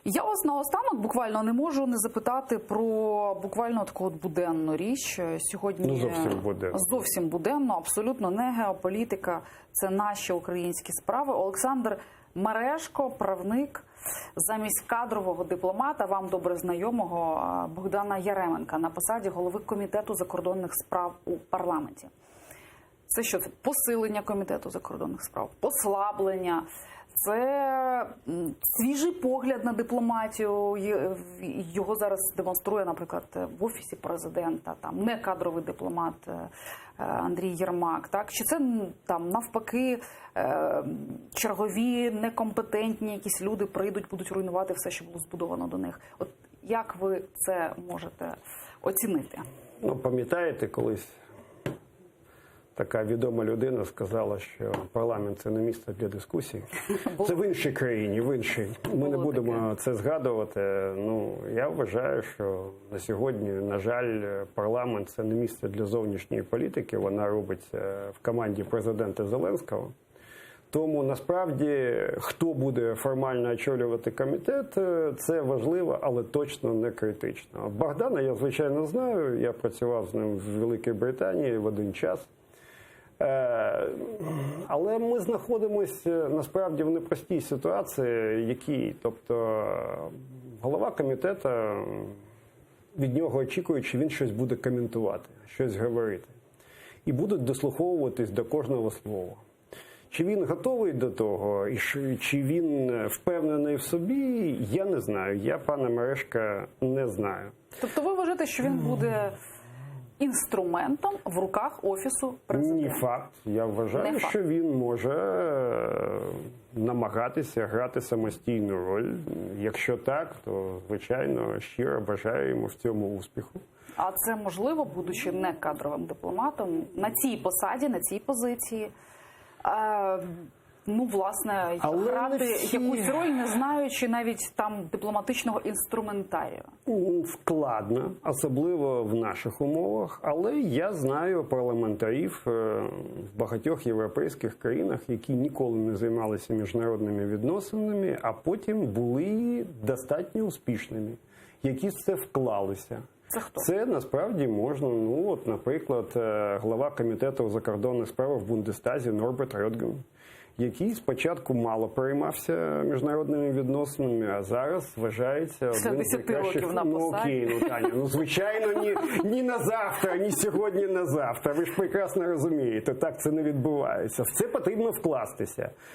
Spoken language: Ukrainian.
Я ось наостанок буквально не можу не запитати про буквально таку от буденну річ. Сьогодні зовсім буденно, абсолютно не геополітика, це наші українські справи. Олександр Мережко, правник, замість кадрового дипломата, вам добре знайомого Богдана Яременка на посаді голови Комітету закордонних справ у парламенті. Це що? Це посилення Комітету закордонних справ, послаблення, це свіжий погляд на дипломатію, його зараз демонструє, наприклад, в Офісі Президента, там, не кадровий дипломат Андрій Єрмак, так? Чи це там навпаки чергові, некомпетентні якісь люди прийдуть, будуть руйнувати все, що було збудовано до них? От як ви це можете оцінити? Ну, пам'ятаєте, колись така відома людина сказала, що парламент – це не місце для дискусій. Це в іншій країні, в іншій. Ми не будемо це згадувати. Ну, я вважаю, що на сьогодні, на жаль, парламент – це не місце для зовнішньої політики. Вона робиться в команді президента Зеленського. Тому, насправді, хто буде формально очолювати комітет, це важливо, але точно не критично. Богдана я, звичайно, знаю. Я працював з ним в Великій Британії в один час. Але ми знаходимося, насправді, в непростій ситуації, тобто, голова комітету, від нього очікують, що він щось буде коментувати, щось говорити. І будуть дослуховуватись до кожного слова. Чи він готовий до того, і чи він впевнений в собі, я не знаю. Я пана Мережка не знаю. Тобто ви вважаєте, що він буде інструментом в руках Офісу Президента? Ні, факт. Я вважаю, що він може намагатися грати самостійну роль. Якщо так, то, звичайно, щиро бажаю йому в цьому успіху. А це можливо, будучи не кадровим дипломатом, на цій посаді, на цій позиції, ну, власне, грати якусь роль, не знаючи навіть там дипломатичного інструментарію? Складно, особливо в наших умовах, але я знаю парламентарів в багатьох європейських країнах, які ніколи не займалися міжнародними відносинами, а потім були достатньо успішними, які в це вклалися. Це хто? Це насправді можна, ну от, наприклад, глава Комітету у закордонних справах в Бундестазі Норберт Рьотген, який спочатку мало переймався міжнародними відносинами, а зараз вважається одним з найкращих. Ну окей, ну Таня, ну звичайно, ні на завтра, ні сьогодні на завтра. Ви ж прекрасно розумієте, так це не відбувається. В це потрібно вкластися.